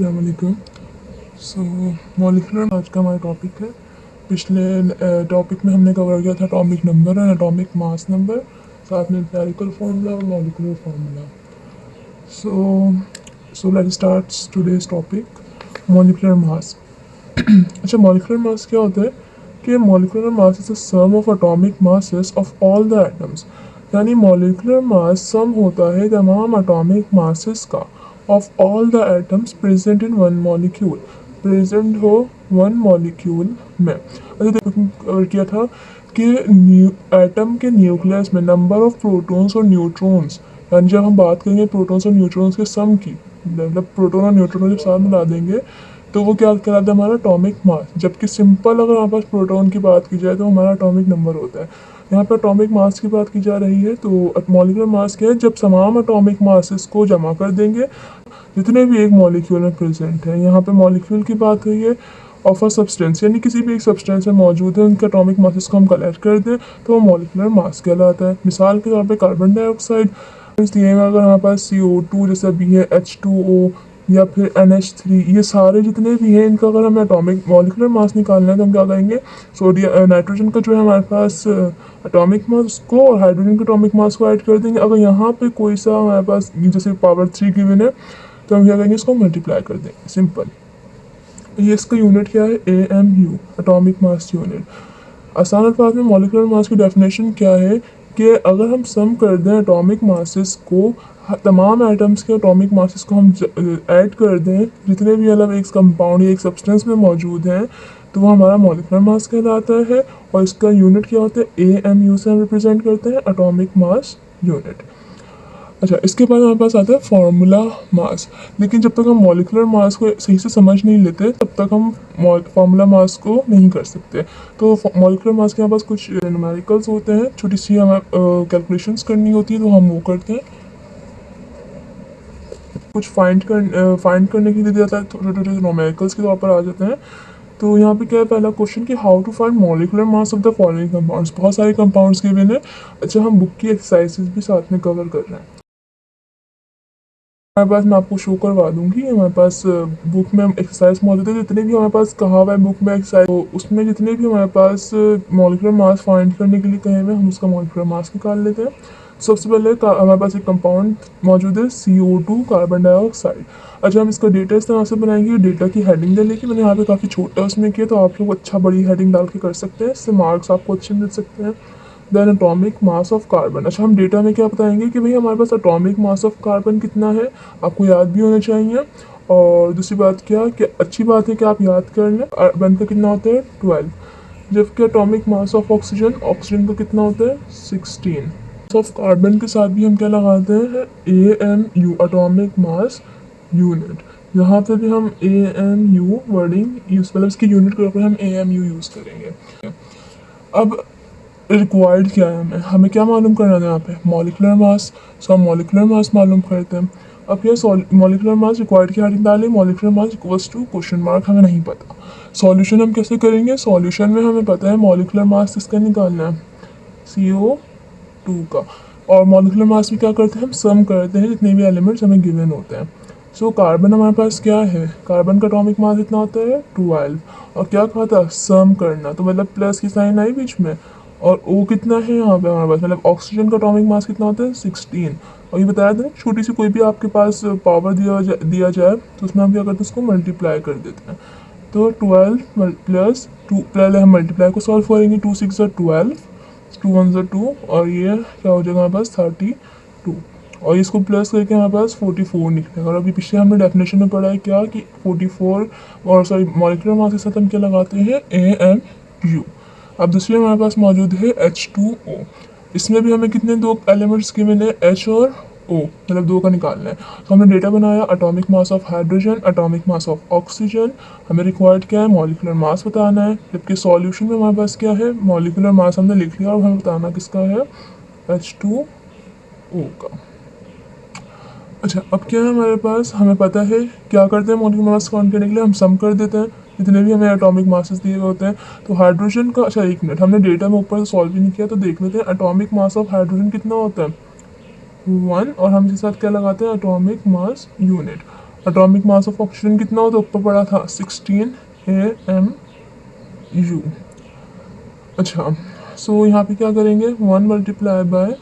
अस्सलाम वालेकुम। सो मॉलिक्यूलर आज का हमारा टॉपिक है। पिछले टॉपिक में हमने कवर किया था एटॉमिक नंबर और एटॉमिक मास नंबर, साथ में एम्पिरिकल फार्मूला और molecular formula. So let's start today's topic molecular mass. अच्छा, मॉलिक्यूलर मास क्या होता है कि molecular mass is the sum of atomic masses of all the atoms. यानी मॉलिक्यूलर मास सम होता है तमाम एटॉमिक मासेस का of all the atoms present in one molecule, present हो वन मॉलिक्यूल में। अच्छा, देखो किया था कि एटम के न्यूक्लियस में नंबर ऑफ प्रोटॉन्स और न्यूट्रॉन्स, यानी जब हम बात करेंगे प्रोटॉन्स और न्यूट्रॉन्स के सम की, मतलब प्रोटॉन और न्यूट्रॉन जब साथ मिला देंगे तो वो क्या कहलाता है, हमारा एटॉमिक मास। जबकि सिंपल अगर हमारे पास प्रोटॉन की बात की जाए तो हमारा एटॉमिक नंबर होता है। यहाँ पर एटॉमिक मास की बात की जा रही है, तो मॉलिक्यूलर मास क्या है, जब तमाम एटॉमिक मासेस को जमा कर देंगे जितने भी एक मॉलिक्यूल में प्रेजेंट है। यहाँ पे मॉलिक्यूल की बात हुई है ऑफ अ सब्सटेंस, यानी किसी भी एक सब्सटेंस में मौजूद है उनके एटॉमिक मासेस को हम कलेक्ट कर दें तो वो मॉलिक्यूलर मास कहलाता है। मिसाल के तौर पे कार्बन डाइऑक्साइड दिए हुए, अगर हमारे पास CO2 जैसा भी है, H2O या फिर NH3, ये सारे जितने भी हैं इनका अगर हमें एटॉमिक मॉलिक्यूलर मास निकालना है तो हम क्या करेंगे, सोडियम नाइट्रोजन का जो है हमारे पास एटॉमिक मास को और हाइड्रोजन के एटॉमिक मास को ऐड कर देंगे। अगर यहाँ पे कोई सा हमारे पास जैसे पावर 3 गिवन है तो हम क्या करेंगे, इसको मल्टीप्लाई कर देंगे, सिंपल। ये इसका यूनिट क्या है, AMU, एटॉमिक मास यूनिट। आसान अल्फाज में मॉलिक्यूलर मास की डेफिनेशन क्या है कि अगर हम सम कर दें एटॉमिक मासेस को, तमाम एटम्स के एटॉमिक मासेस को हम ऐड कर दें जितने भी मतलब एक कंपाउंड या एक सब्सटेंस में मौजूद हैं, तो वो हमारा मॉलिक्यूलर मास कहलाता है। और इसका यूनिट क्या होता है, AMU से हम रिप्रेजेंट करते हैं, एटॉमिक मास यूनिट। अच्छा, इसके बाद हमारे पास आता है फार्मूला मास। लेकिन जब तक हम मॉलिक्यूलर मास को सही से समझ नहीं लेते तब तक हम फार्मूला मास को नहीं कर सकते। तो मॉलिक्यूलर मास के हमारे पास कुछ न्यूमेरिकल्स होते हैं, छोटी सी हमें कैलकुलेशंस करनी होती है तो हम वो करते हैं। कुछ फाइंड करने के लिए दिया जाता है, छोटे छोटे न्यूमेरिकल्स के तौर पर आ जाते हैं। तो यहाँ पे क्या है, पहला क्वेश्चन कि how to find molecular mass of the following compounds. बहुत सारे कंपाउंड्स के बिना। अच्छा, हम बुक की एक्सरसाइजेस भी साथ में कवर कर रहे हैं। हमारे पास मैं आपको शो करवा दूंगी, हमारे पास बुक में एक्सरसाइज मौजूद है। जितने भी हमारे पास कहा हुआ है बुक में एक्सरसाइज, तो उसमें जितने भी हमारे पास मॉलिक्यूलर मास फाइंड करने के लिए कहे हुए, हम उसका मॉलिक्यूलर मास निकाल लेते हैं। सबसे पहले हमारे पास एक कंपाउंड मौजूद है, CO2, कार्बन डाइऑक्साइड। अच्छा, हम इसका डेटा इस तरह से बनाएंगे, डेटा की हेडिंग डालने की मैंने यहाँ पे काफ़ी छोटा उसमें किया, तो आप लोग अच्छा बड़ी हेडिंग डाल के कर सकते हैं, इससे मार्क्स आपको अच्छे मिल सकते हैं। Then atomic mass of carbon. अच्छा, हम डेटा में क्या बताएंगे कि भाई हमारे पास एटॉमिक मास ऑफ कार्बन कितना है, आपको याद भी होना चाहिए। और दूसरी बात क्या कि अच्छी बात है कि आप याद कर लें, कार्बन का कितना होता है 12, जबकि atomic mass of oxygen, oxygen का कितना होता है 16। ऑफ कार्बन के साथ भी हम क्या लगाते हैं, AMU, एटॉमिक मास यूनिट। यहाँ पे भी हम AMU वर्डिंग यूज, मतलब इसकी यूनिट के ऊपर हम AMU यूज करेंगे। अब रिक्वायर्ड क्या है, हमें क्या मालूम करना है, यहाँ पे मॉलिक्यूलर मास। सो हम मॉलिक्यूलर मास मालूम करते हैं। अब ये मॉलिक्यूलर मास रिक्वायर्ड की हेडिंग डालें, molecular mass equals to question mark, हमें नहीं पता। सॉल्यूशन हम कैसे करेंगे, सॉल्यूशन में हमें पता है मॉलिक्यूलर मास किसका निकालना है, CO2 का। और मॉलिक्यूलर मास में क्या करते हैं, हम सम करते हैं जितने भी एलिमेंट्स हमें गिवन होते हैं। सो कार्बन हमारे पास क्या है, कार्बन का एटॉमिक मास इतना होता है 12। और क्या कहा था, सम करना, तो मतलब प्लस की साइन आई बीच में। और O कितना है यहाँ पे हमारे पास, मतलब ऑक्सीजन का एटॉमिक मास कितना होता है 16। और ये बताया था छोटी सी कोई भी आपके पास पावर दिया जाए तो उसमें हम क्या करते हैं, उसको मल्टीप्लाई कर देते हैं। तो 12 प्लस 2, पहले हम मल्टीप्लाई को सॉल्व करेंगे, 2 6 12, 2 1 2, और ये क्या हो जाएगा हमारे पास 32। और इसको प्लस करके हमारे पास 44 निकलेगा। और अभी पीछे हमने डेफिनेशन में पढ़ा है क्या कि 44, और सॉरी मॉलिक्यूलर मास के साथ हम क्या लगाते हैं, AMU। अब दूसरी हमारे पास मौजूद है H2O। इसमें भी हमें कितने दो एलिमेंट्स गिवन है, H और O, मतलब दो का निकालना है। तो हमने डेटा बनाया, atomic mass of hydrogen, atomic mass of oxygen. हमें रिक्वायर्ड क्या है, मॉलिक्यूलर मास बताना है। जबकि सॉल्यूशन में हमारे पास क्या है, मॉलिक्यूलर मास हमने लिख लिया और हमें बताना किसका है, H2O का। अच्छा, अब क्या है हमारे पास, हमें पता है क्या करते हैं मॉलिक्यूलर मास काउंट करने के लिए, हम सम कर देते हैं जितने भी हमें एटॉमिक मासेस दिए हुए होते हैं। तो हाइड्रोजन का, अच्छा एक मिनट, हमने डेटा में ऊपर से सॉल्व भी नहीं किया, तो देख लेते हैं एटॉमिक मास ऑफ हाइड्रोजन कितना होता है 1। और हम इसके साथ क्या लगाते हैं, atomic mass unit. Atomic mass of oxygen कितना होता है, ऊपर पड़ा था 16 AMU। अच्छा, सो यहाँ पे क्या करेंगे, 1 मल्टीप्लाई बाय,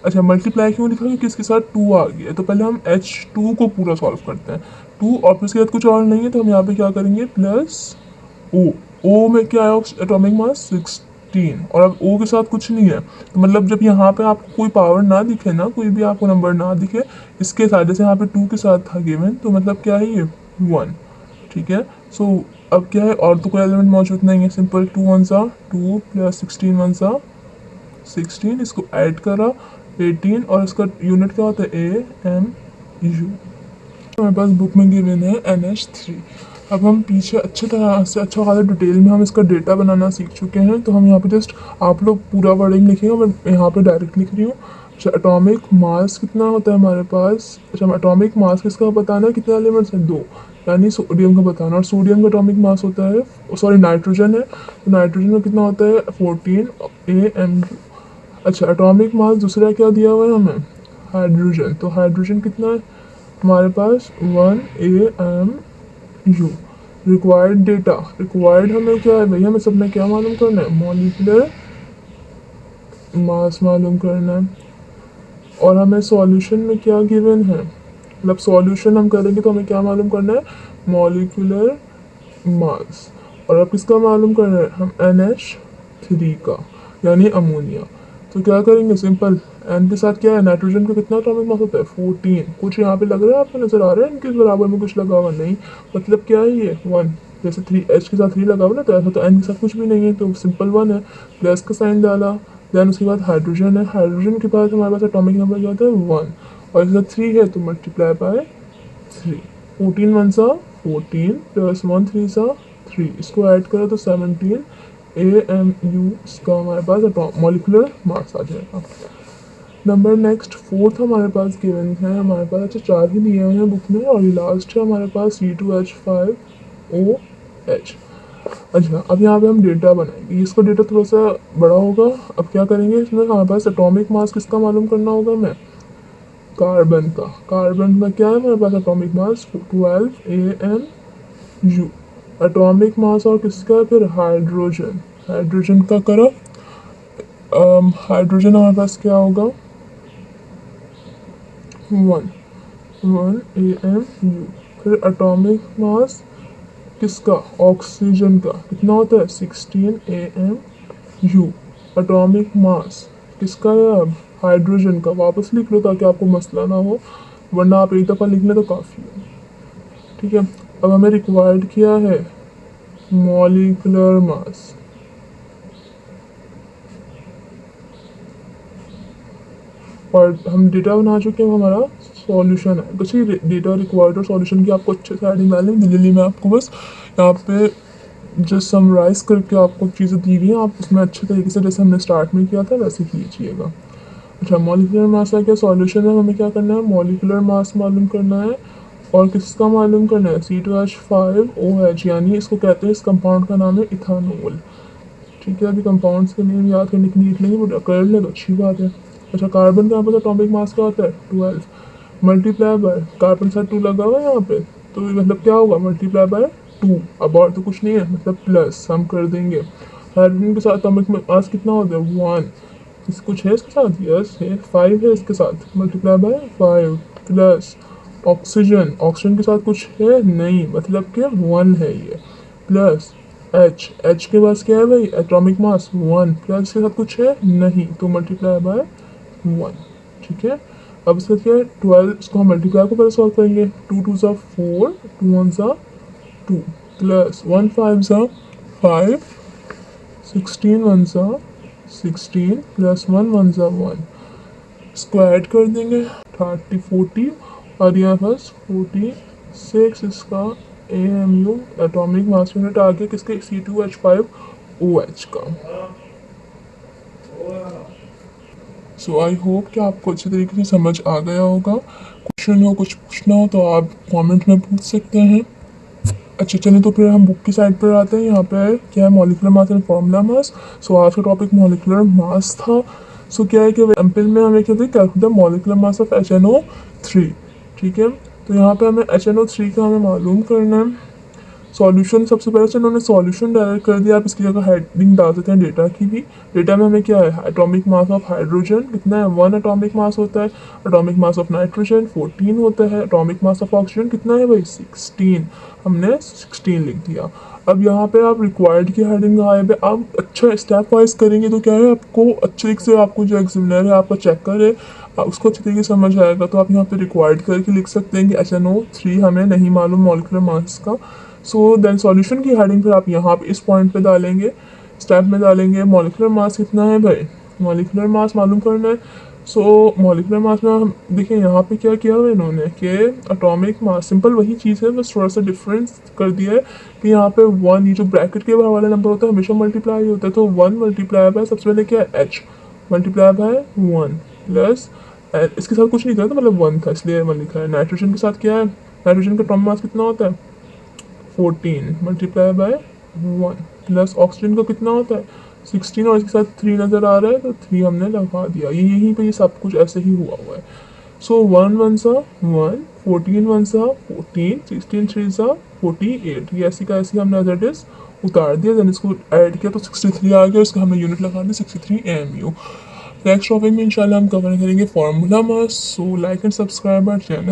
अच्छा मल्टीप्लाई क्यों लिखा है क्योंकि इसके साथ 2 आ गया है, तो पहले हम H2 को पूरा सॉल्व करते हैं। 2 और फिर इसके बाद कुछ और नहीं है, तो हम यहाँ पे क्या करेंगे, प्लस O। O में क्या है, एटॉमिक मास 16, और अब O के साथ कुछ नहीं है, तो मतलब जब यहाँ पे आपको कोई पावर ना दिखे ना, कोई भी आपको नंबर ना दिखे इसके साथ, जैसे यहाँ पे 2 के साथ था गिवन, तो मतलब क्या है ये 1। ठीक है, सो अब क्या है, और तो कोई एलिमेंट मौजूद नहीं है, सिंपल 2 1 सा 2 प्लस 16 1 सा 16, इसको ऐड करा 18, और इसका यूनिट क्या होता है AMU। हमारे पास बुक में गिवन है NH3। अब हम पीछे अच्छे तरह से अच्छा खासा डिटेल में हम इसका डेटा बनाना सीख चुके हैं, तो हम यहाँ पे जस्ट, आप लोग पूरा वर्डिंग लिखेंगे, मैं यहाँ पे डायरेक्ट लिख रही हूँ। अच्छा, एटॉमिक मास कितना होता है हमारे पास, अच्छा एटॉमिक मास किसका बताना है, कितने एलिमेंट्स हैं, 2, यानी सोडियम का बताना, और सोडियम का एटॉमिक मास होता है, सॉरी नाइट्रोजन है, तो नाइट्रोजन में कितना होता है 14 AMU। अच्छा, एटॉमिक मास दूसरा क्या दिया हुआ है हमें, हाइड्रोजन, तो हाइड्रोजन कितना है हमारे पास 1 AMU। रिक्वायर्ड डेटा, रिक्वायर्ड हमें क्या है भैया, हमें सब में क्या मालूम करना है, मॉलिक्यूलर मास मालूम करना है, और हमें सॉल्यूशन में क्या गिवन है, मतलब सॉल्यूशन हम करेंगे तो हमें क्या मालूम करना है, मॉलिक्यूलर मास, और अब किसका मालूम करना है, हम NH3 का, यानी अमोनिया। तो क्या करेंगे, सिंपल एन के साथ क्या है, नाइट्रोजन का कितना एटॉमिक मास होता है 14, कुछ यहाँ पे लग रहा है आपको, नजर आ रहा है इनके बराबर में कुछ लगा हुआ नहीं, मतलब क्या है ये 1, जैसे 3 H के साथ 3 लगा हुआ ना, तो ऐसा तो एन के साथ कुछ भी नहीं है, तो सिंपल 1 है, प्लस का साइन डाला, देन उसके बाद हाइड्रोजन है, हाइड्रोजन के पास हमारे पास एटॉमिक नंबर क्या होता है 1, और इसके साथ 3 है तो मल्टीप्लाई बाय 3, 14 1 सा 14 प्लस 1 3 सा 3, इसको ऐड करो तो 17 AMU इसका हमारे पास मॉलिक्यूलर मास आ जाएगा। नंबर नेक्स्ट फोर्थ हमारे पास गिवन है, हमारे पास अच्छा 4 ही दिए हुए हैं बुक में, और ये लास्ट है हमारे पास C2H5OH। अच्छा, अब यहाँ पे हम डेटा बनाएंगे, इसका डेटा थोड़ा सा बड़ा होगा। अब क्या करेंगे, इसमें हमारे पास एटॉमिक मास किसका मालूम करना होगा, हमें कार्बन का, कार्बन का क्या है हमारे पास atomic mass 12 AMU। Atomic mass और किसका है फिर, हाइड्रोजन, हाइड्रोजन का करो, हाइड्रोजन हमारे पास क्या होगा 1 AMU। फिर एटॉमिक मास किसका, ऑक्सीजन का कितना होता है 16 AMU। एटॉमिक मास किसका है अब, हाइड्रोजन का, वापस लिख लो ताकि आपको मसला ना हो, वरना आप एक दफ़ा लिख लें तो काफ़ी है। ठीक है, अब हमें रिक्वायर्ड क्या है, मॉलिक्यूलर मास, और हम डेटा बना चुके हैं, हमारा सॉल्यूशन है। तो चाहिए डेटा रिक्वायर्ड और सॉल्यूशन की आपको अच्छे से हेडिंग डालनी है, दिल्ली में आपको बस यहाँ पे जस्ट समराइज करके आपको चीज़ें दी हुई हैं, आप उसमें अच्छे तरीके से जैसे हमने स्टार्ट में किया था वैसे कीजिएगा। अच्छा, मॉलिक्यूलर मास का क्या सॉल्यूशन है, हमें क्या करना है, मॉलिक्यूलर मास मालूम करना है, और किसका मालूम करना है C2H5OH, यानी इसको कहते हैं, इस कंपाउंड का नाम है इथानोल। ठीक है, अभी कंपाउंड्स के नेम याद करने के लिए लिख लेंगे, बट कर ले तो अच्छी बात है। अच्छा, कार्बन का यहाँ पर एटॉमिक मास क्या होता है 12, मल्टीप्लाई बाय, कार्बन के साथ 2 लगा हुआ है यहाँ पे, तो मतलब क्या होगा मल्टीप्लाई बाय 2, अब और तो कुछ नहीं है, मतलब प्लस हम कर देंगे। हाइड्रोजन के साथ एटॉमिक मास कितना होता है 1, इस कुछ है इसके साथ, यस है 5 है इसके साथ, multiply by 5, plus oxygen, oxygen के साथ कुछ है नहीं, मतलब कि 1 है ये, प्लस H के पास क्या है भाई, एटॉमिक मास 1, प्लस के साथ कुछ है नहीं, तो मल्टीप्लाई बाय 1। ठीक है, अब इसका क्या है 12, इसको हम मल्टीप्लाई को पहले सॉल्व करेंगे, 2 2 सा 4, 2 1 सा 2, प्लस 1 5 सा 5, 16 1 सा 16, प्लस 1 1 सा 1, इसको ऐड कर देंगे 30 40, और यहाँ पास 46 इसका AMU एटॉमिक मास यूनिट आ गया किसके, C2H5OH का। सो आई होप कि आपको अच्छे तरीके से समझ आ गया होगा। क्वेश्चन हो, कुछ पूछना हो तो आप कमेंट में पूछ सकते हैं। अच्छा चलिए, तो फिर हम बुक की साइड पर आते हैं। यहाँ पे क्या है, molecular mass and formula mass. So आज का टॉपिक मॉलिक्यूलर मास था। सो क्या है कि एम्पिल में हमें क्या था, calculate the molecular mass of HNO3। ठीक है, तो यहाँ पे हमें HNO3 का हमें मालूम करना है। सॉल्यूशन सबसे पहले से इन्होंने सॉल्यूशन डायरेक्ट कर दिया, आप इसकी जगह हेडिंग डाल सकते हैं डेटा की भी। डेटा में हमें क्या है, एटॉमिक मास ऑफ हाइड्रोजन कितना है, 1 एटॉमिक मास होता है। एटॉमिक मास ऑफ नाइट्रोजन 14 होता है। एटॉमिक मास ऑफ ऑक्सीजन कितना है भाई, 16। हमने 16 लिख दिया। अब यहाँ पे आप रिक्वायर्ड की हेडिंग गायब है। आप अच्छा स्टेप वाइज करेंगे तो क्या है, आपको अच्छे तरीके से आपको जो एग्जामिनर है आपका चेकर है उसको अच्छे तरीके से समझ आएगा। तो आप यहाँ पे रिक्वायर्ड करके लिख सकते हैं कि HNO3 हमें नहीं मालूम मॉलिक्यूलर मास का। सो देन सॉल्यूशन की हेडिंग फिर आप यहाँ पे इस पॉइंट पे डालेंगे, स्टेप में डालेंगे मॉलिक्यूलर मास कितना है भाई, मॉलिक्यूलर मास मालूम करना है। सो मॉलिक्यूलर मास में हम देखिए यहाँ पे क्या किया है इन्होंने कि एटॉमिक मास सिंपल वही चीज़ है, बस थोड़ा सा डिफरेंस कर दिया है कि यहाँ पे 1, ये जो ब्रैकेट के वाला नंबर होता है हमेशा मल्टीप्लाई होता है। तो 1 मल्टीप्लाई बाय सबसे पहले क्या है, H मल्टीप्लाई बाय 1 प्लस इसके साथ कुछ नहीं था तो मतलब 1 था इसलिए 1 लिखा है। नाइट्रोजन के साथ क्या है, नाइट्रोजन का एटॉमिक मास कितना होता है 14 मल्टीप्लाई बाय 1 प्लस ऑक्सीजन का कितना होता है 16 और इसके साथ 3 नज़र आ रहा है तो 3 हमने लगा दिया। ये यहीं पे ये सब कुछ ऐसे ही हुआ है। सो 1 1 सा 1, 14 1 सा 14, 16 3 सा 48, ये ऐसी का ऐसी हमने एज इट इज उतार दिया। देन इसको ऐड किया तो 63 आ गया, उसका हमें यूनिट लगा दी 63 AMU। नेक्स्ट टॉपिक में इंशाल्लाह हम कवर करेंगे formula mass. So like and subscribe our channel.